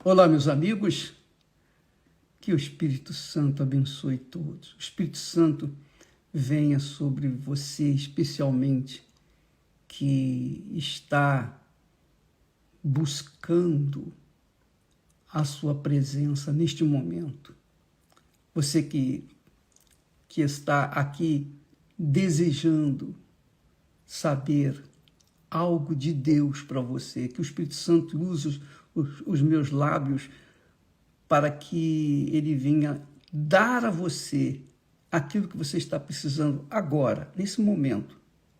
Olá, meus amigos, que o Espírito Santo abençoe todos. O Espírito Santo venha sobre você, especialmente, que está buscando a sua presença neste momento. Você que está aqui desejando saber algo de Deus para você, que o Espírito Santo use os meus lábios para que ele venha dar a você aquilo que você está precisando agora, nesse momento,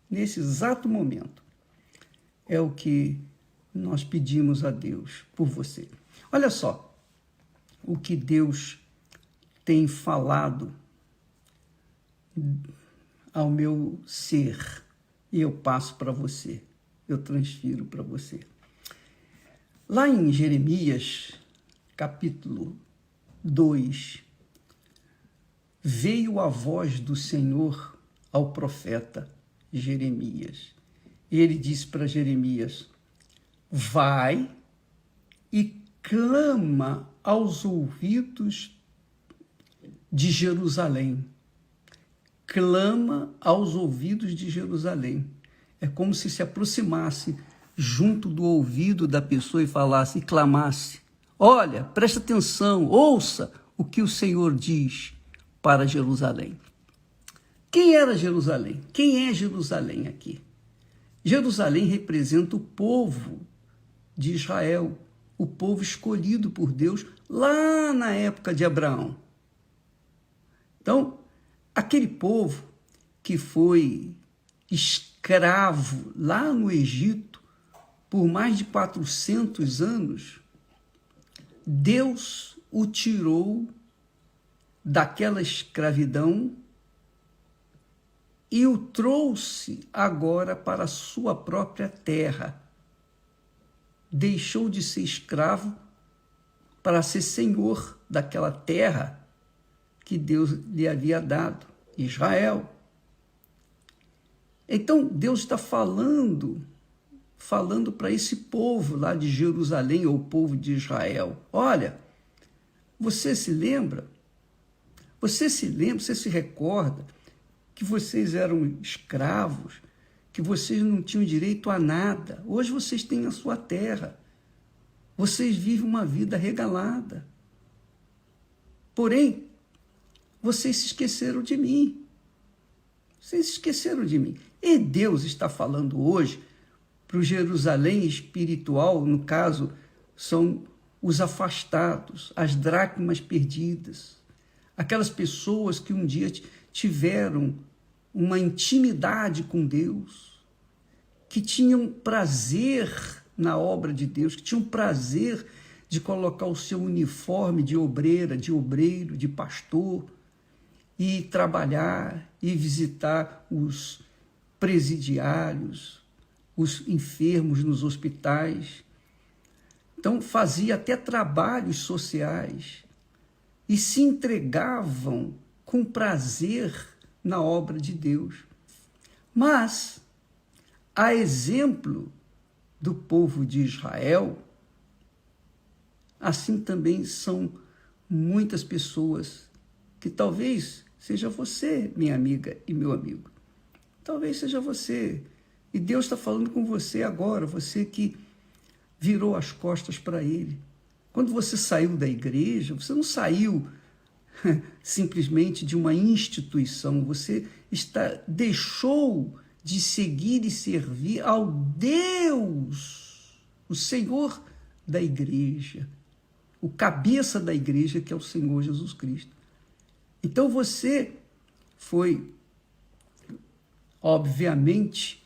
nesse exato momento. É o que nós pedimos a Deus por você. Olha só o que Deus tem falado ao meu ser e eu passo para você, eu transfiro para você. Lá em Jeremias, capítulo 2, veio a voz do Senhor ao profeta Jeremias. Ele disse para Jeremias: vai e clama aos ouvidos de Jerusalém. Clama aos ouvidos de Jerusalém. É como se aproximasse junto do ouvido da pessoa e falasse e clamasse: olha, presta atenção, ouça o que o Senhor diz para Jerusalém. Quem era Jerusalém? Quem é Jerusalém aqui? Jerusalém representa o povo de Israel, o povo escolhido por Deus lá na época de Abraão. Então, aquele povo que foi escravo lá no Egito por mais de 400 anos, Deus o tirou daquela escravidão e o trouxe agora para a sua própria terra. Deixou de ser escravo para ser senhor daquela terra que Deus lhe havia dado, Israel. Então, Deus está falando para esse povo lá de Jerusalém, ou povo de Israel: olha, você se lembra? Você se recorda que vocês eram escravos, que vocês não tinham direito a nada. Hoje vocês têm a sua terra. Vocês vivem uma vida regalada. Porém, vocês se esqueceram de mim. Vocês se esqueceram de mim. E Deus está falando hoje para o Jerusalém espiritual, no caso, são os afastados, as dracmas perdidas, aquelas pessoas que um dia tiveram uma intimidade com Deus, que tinham prazer na obra de Deus, que tinham prazer de colocar o seu uniforme de obreira, de obreiro, de pastor, e trabalhar e visitar os presidiários, os enfermos nos hospitais. Então, fazia até trabalhos sociais e se entregavam com prazer na obra de Deus. Mas, a exemplo do povo de Israel, assim também são muitas pessoas que talvez seja você, minha amiga e meu amigo. Talvez seja você. E Deus está falando com você agora, você que virou as costas para Ele. Quando você saiu da igreja, você não saiu simplesmente de uma instituição, você deixou de seguir e servir ao Deus, o Senhor da igreja, o cabeça da igreja, que é o Senhor Jesus Cristo. Então você foi, obviamente,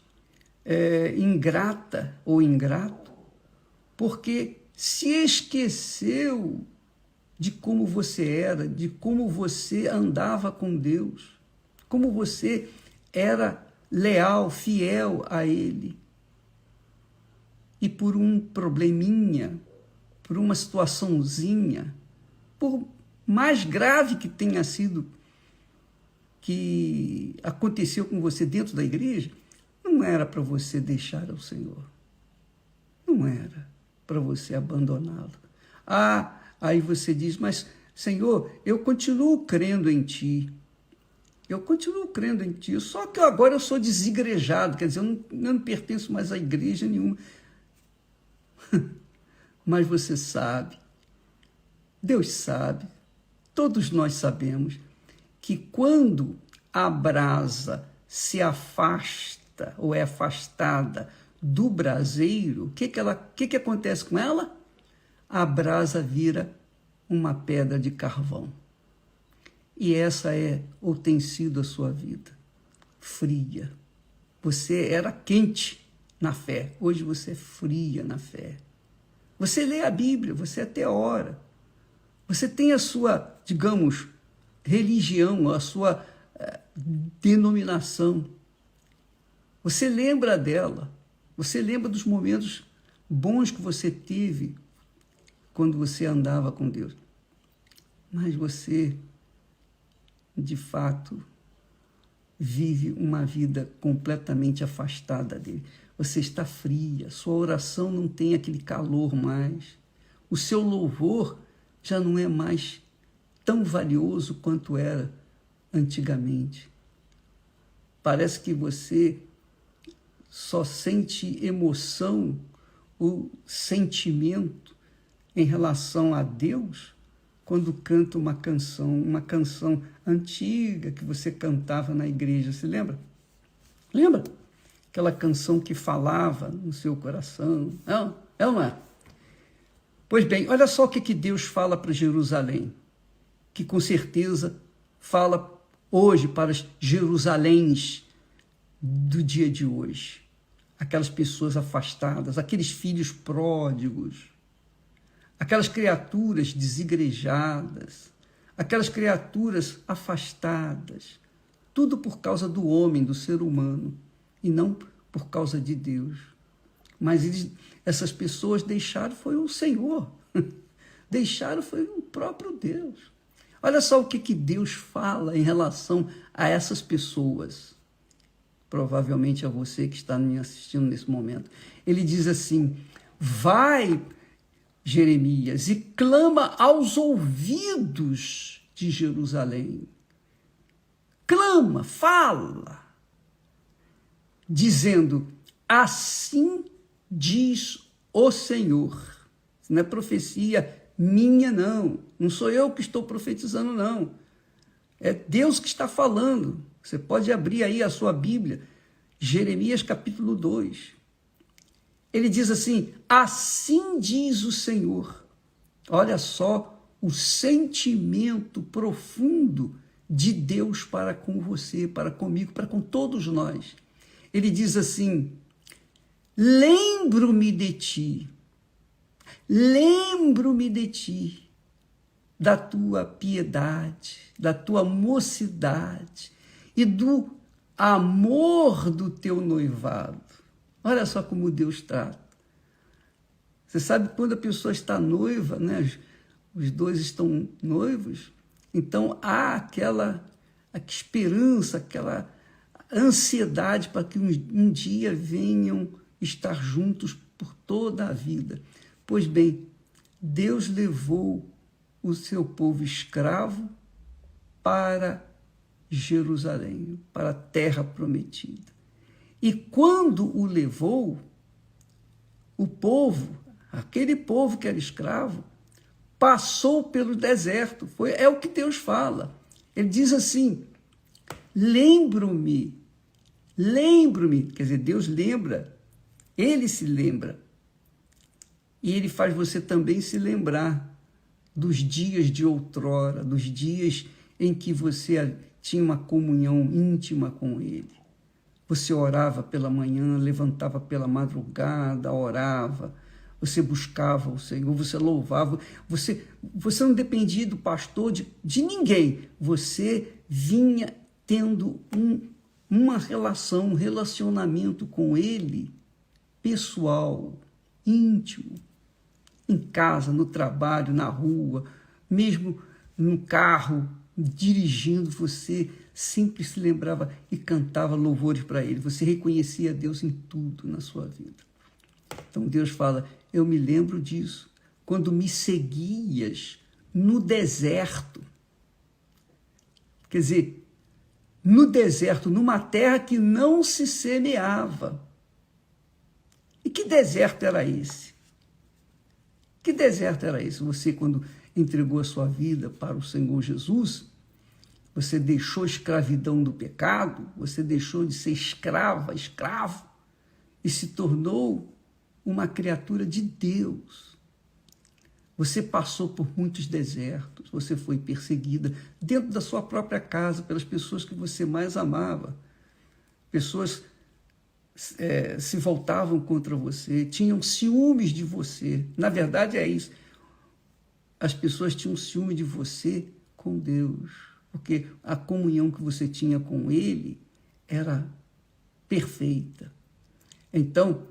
ingrata ou ingrato, porque se esqueceu de como você era, de como você andava com Deus, como você era leal, fiel a Ele. E por um probleminha, por uma situaçãozinha, por mais grave que tenha sido, que aconteceu com você dentro da igreja, não era para você deixar ao Senhor. Não era para você abandoná-lo. Aí você diz, mas Senhor, eu continuo crendo em Ti. Eu continuo crendo em Ti, só que agora eu sou desigrejado, quer dizer, eu não pertenço mais a igreja nenhuma. Mas você sabe, Deus sabe, todos nós sabemos, que quando a brasa se afasta ou é afastada do braseiro, o que acontece com ela? A brasa vira uma pedra de carvão. E essa é ou tem sido a sua vida, fria. Você era quente na fé, hoje você é fria na fé. Você lê a Bíblia, você até ora. Você tem a sua, digamos, religião, a sua denominação. Você lembra dela, você lembra dos momentos bons que você teve quando você andava com Deus. Mas você, de fato, vive uma vida completamente afastada dele. Você está fria, sua oração não tem aquele calor mais. O seu louvor já não é mais tão valioso quanto era antigamente. Parece que você só sente emoção ou sentimento em relação a Deus quando canta uma canção antiga que você cantava na igreja. Você lembra? Lembra? Aquela canção que falava no seu coração. Não, é ou não é? Pois bem, olha só o que Deus fala para Jerusalém, que com certeza fala hoje para os Jerusaléns do dia de hoje. Aquelas pessoas afastadas, aqueles filhos pródigos, aquelas criaturas desigrejadas, aquelas criaturas afastadas, tudo por causa do homem, do ser humano, e não por causa de Deus. Mas essas pessoas deixaram foi o Senhor, deixaram foi o próprio Deus. Olha só o que Deus fala em relação a essas pessoas, provavelmente a você que está me assistindo nesse momento. Ele diz assim, vai, Jeremias, e clama aos ouvidos de Jerusalém. Clama, fala, dizendo, assim diz o Senhor. Isso não é profecia minha, não. Não sou eu que estou profetizando, não. É Deus que está falando. Você pode abrir aí a sua Bíblia, Jeremias capítulo 2. Ele diz assim, assim diz o Senhor. Olha só o sentimento profundo de Deus para com você, para comigo, para com todos nós. Ele diz assim, lembro-me de ti, da tua piedade, da tua mocidade e do amor do teu noivado. Olha só como Deus trata. Você sabe quando a pessoa está noiva, né? Os dois estão noivos, então há aquela esperança, aquela ansiedade para que um dia venham estar juntos por toda a vida. Pois bem, Deus levou o seu povo escravo para Jerusalém, para a terra prometida. E quando o levou, o povo, aquele povo que era escravo, passou pelo deserto. É o que Deus fala. Ele diz assim, lembro-me, quer dizer, Deus lembra, Ele se lembra. E Ele faz você também se lembrar dos dias de outrora, dos dias em que você tinha uma comunhão íntima com Ele. Você orava pela manhã, levantava pela madrugada, orava, você buscava o Senhor, você louvava, você não dependia do pastor, de ninguém. Você vinha tendo uma relação, um relacionamento com Ele, pessoal, íntimo, em casa, no trabalho, na rua, mesmo no carro, dirigindo, você sempre se lembrava e cantava louvores para Ele. Você reconhecia Deus em tudo na sua vida. Então Deus fala, eu me lembro disso, quando me seguias no deserto. Quer dizer, no deserto, numa terra que não se semeava. E que deserto era esse? Que deserto era esse? Você, quando entregou a sua vida para o Senhor Jesus, você deixou a escravidão do pecado, você deixou de ser escrava, escravo, e se tornou uma criatura de Deus. Você passou por muitos desertos, você foi perseguida dentro da sua própria casa pelas pessoas que você mais amava. Pessoas se voltavam contra você, tinham ciúmes de você. Na verdade é isso. As pessoas tinham ciúme de você com Deus, porque a comunhão que você tinha com Ele era perfeita. Então,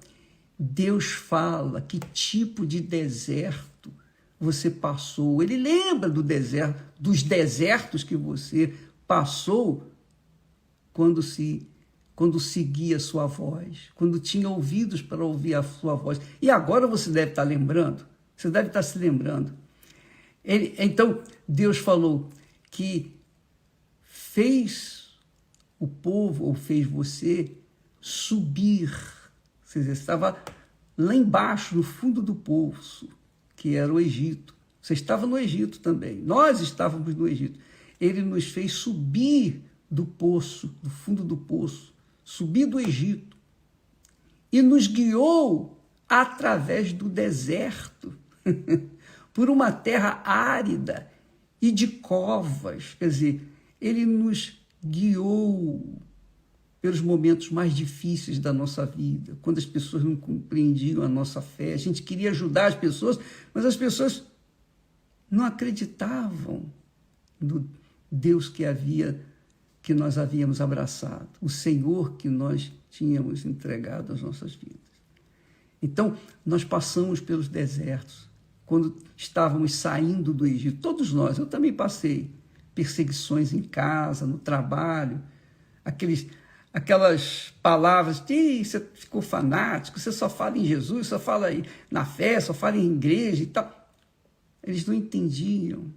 Deus fala que tipo de deserto você passou. Ele lembra do deserto, dos desertos que você passou quando seguia a sua voz, quando tinha ouvidos para ouvir a sua voz. E agora você deve estar lembrando, você deve estar se lembrando. Então, Deus falou que fez o povo, ou fez você, subir. Você estava lá embaixo, no fundo do poço, que era o Egito. Você estava no Egito também. Nós estávamos no Egito. Ele nos fez subir do poço, do fundo do poço, subir do Egito. E nos guiou através do deserto, por uma terra árida e de covas. Quer dizer, ele nos guiou pelos momentos mais difíceis da nossa vida, quando as pessoas não compreendiam a nossa fé. A gente queria ajudar as pessoas, mas as pessoas não acreditavam no Deus que nós havíamos abraçado, o Senhor que nós tínhamos entregado às nossas vidas. Então, nós passamos pelos desertos, quando estávamos saindo do Egito, todos nós, eu também passei perseguições em casa, no trabalho, aquelas palavras, você ficou fanático, você só fala em Jesus, só fala na fé, só fala em igreja e tal. Eles não entendiam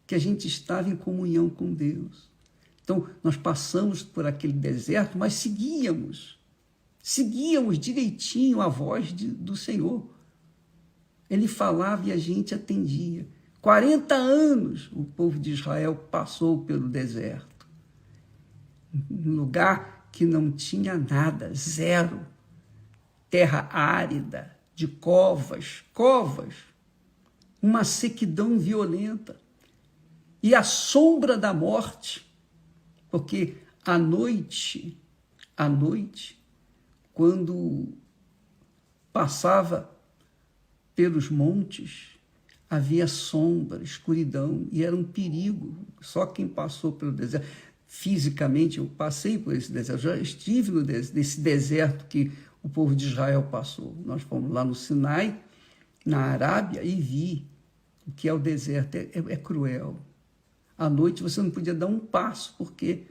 que a gente estava em comunhão com Deus. Então, nós passamos por aquele deserto, mas seguíamos direitinho a voz do Senhor. Ele falava e a gente atendia. 40 anos o povo de Israel passou pelo deserto, um lugar que não tinha nada, zero, terra árida, de covas, uma sequidão violenta e a sombra da morte, porque à noite, quando passava pelos montes, havia sombra, escuridão, e era um perigo. Só quem passou pelo deserto, fisicamente eu passei por esse deserto, já estive nesse deserto que o povo de Israel passou. Nós fomos lá no Sinai, na Arábia, e vi o que é o deserto. É cruel. À noite você não podia dar um passo, porque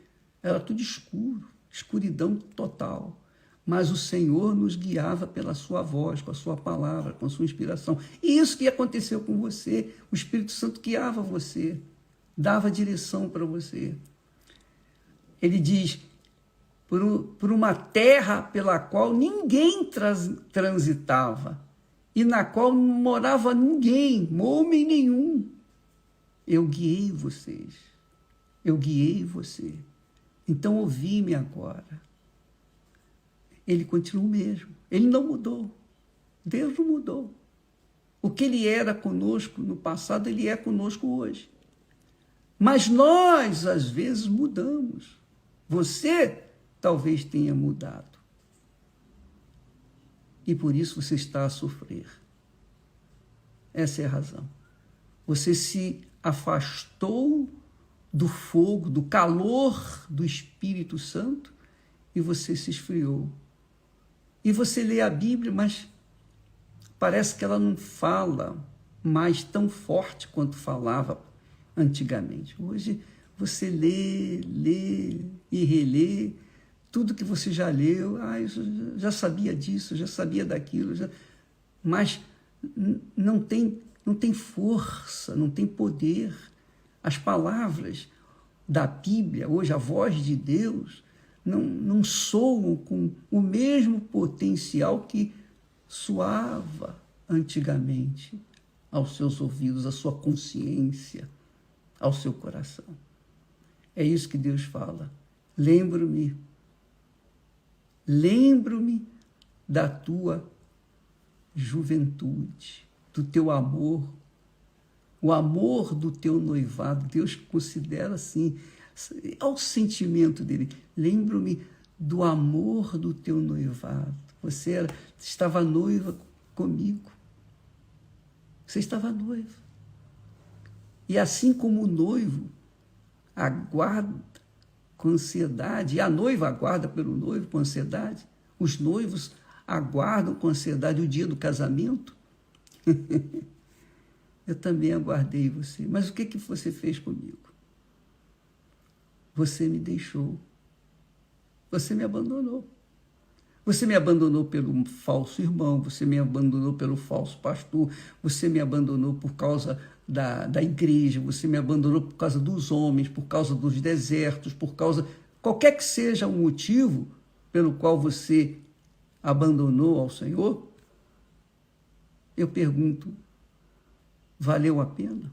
era tudo escuro, escuridão total. Mas o Senhor nos guiava pela sua voz, com a sua palavra, com a sua inspiração. E isso que aconteceu com você, o Espírito Santo guiava você, dava direção para você. Ele diz, por uma terra pela qual ninguém transitava, e na qual não morava ninguém, homem nenhum. Eu guiei vocês, eu guiei você. Então ouvi-me agora. Ele continua o mesmo, ele não mudou, Deus não mudou. O que ele era conosco no passado, ele é conosco hoje. Mas nós, às vezes, mudamos. Você talvez tenha mudado. E por isso você está a sofrer. Essa é a razão. Você se afastou do fogo, do calor do Espírito Santo, e você se esfriou. E você lê a Bíblia, mas parece que ela não fala mais tão forte quanto falava antigamente. Hoje você lê e relê tudo que você já leu. Eu já sabia disso, já sabia daquilo, mas não tem não tem força, não tem poder. As palavras da Bíblia, hoje a voz de Deus, não soam com o mesmo potencial que soava antigamente aos seus ouvidos, à sua consciência, ao seu coração. É isso que Deus fala. Lembro-me da tua juventude, do teu amor, o amor do teu noivado. Deus considera assim, ao sentimento dele. Lembro-me do amor do teu noivado. Você estava noiva comigo. Você estava noiva. E assim como o noivo aguarda com ansiedade, e a noiva aguarda pelo noivo com ansiedade, os noivos aguardam com ansiedade o dia do casamento. Eu também aguardei você. Mas o que você fez comigo? Você me deixou. Você me abandonou. Você me abandonou pelo falso irmão, você me abandonou pelo falso pastor, você me abandonou por causa da igreja, você me abandonou por causa dos homens, por causa dos desertos, por causa... Qualquer que seja o motivo pelo qual você abandonou ao Senhor, eu pergunto, valeu a pena?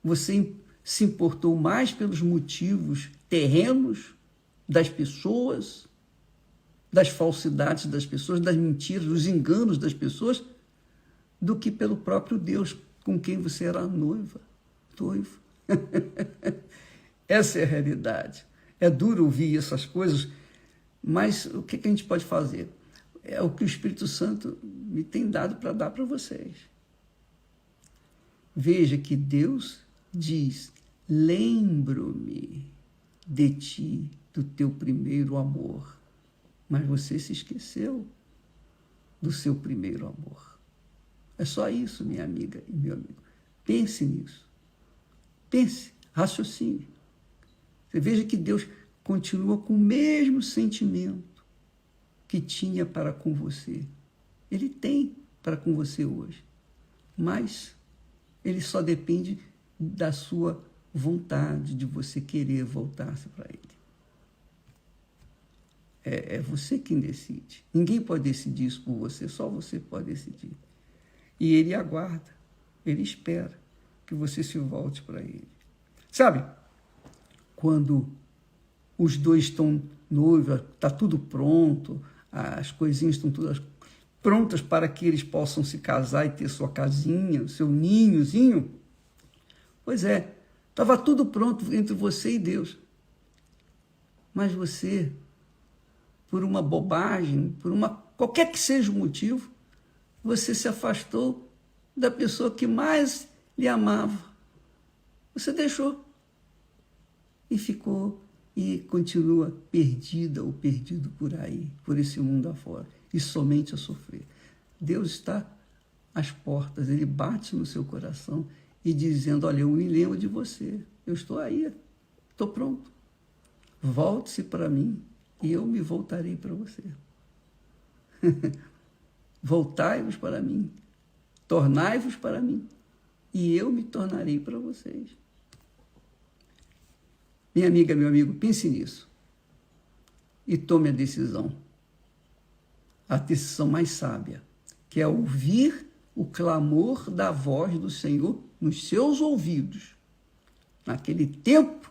Você se importou mais pelos motivos terrenos das pessoas, das falsidades das pessoas, das mentiras, dos enganos das pessoas, do que pelo próprio Deus com quem você era noivo. Essa é a realidade. É duro ouvir essas coisas, mas o que a gente pode fazer? É o que o Espírito Santo me tem dado para dar para vocês. Veja que Deus diz, lembro-me de ti, do teu primeiro amor. Mas você se esqueceu do seu primeiro amor. É só isso, minha amiga e meu amigo. Pense nisso. Pense, raciocine. Você veja que Deus continua com o mesmo sentimento que tinha para com você. Ele tem para com você hoje. Mas ele só depende da sua vontade, de você querer voltar-se para ele. É você quem decide. Ninguém pode decidir isso por você, só você pode decidir. E ele aguarda, ele espera que você se volte para ele. Sabe, quando os dois estão noivos, está tudo pronto, as coisinhas estão todas prontas para que eles possam se casar e ter sua casinha, o seu ninhozinho. Pois é, estava tudo pronto entre você e Deus. Mas você, por uma bobagem, qualquer que seja o motivo, você se afastou da pessoa que mais lhe amava. Você deixou e ficou e continua perdida ou perdido por aí, por esse mundo afora, e somente a sofrer. Deus está às portas, ele bate no seu coração e dizendo, olha, eu me lembro de você, eu estou aí, estou pronto. Volte-se para mim e eu me voltarei para você. Voltai-vos para mim, tornai-vos para mim, e eu me tornarei para vocês. Minha amiga, meu amigo, pense nisso e tome a decisão mais sábia, que é ouvir o clamor da voz do Senhor nos seus ouvidos. Naquele tempo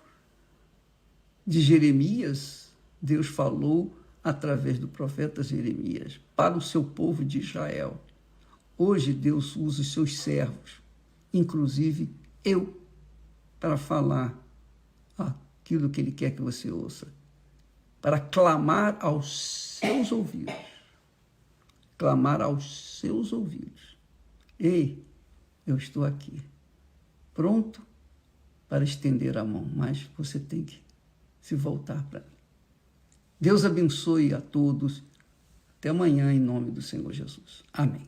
de Jeremias, Deus falou através do profeta Jeremias para o seu povo de Israel. Hoje Deus usa os seus servos, inclusive eu, para falar aquilo que ele quer que você ouça, para clamar aos seus ouvidos. Clamar aos seus ouvidos. Ei, eu estou aqui, pronto para estender a mão, mas você tem que se voltar para mim. Deus abençoe a todos. Até amanhã, em nome do Senhor Jesus. Amém.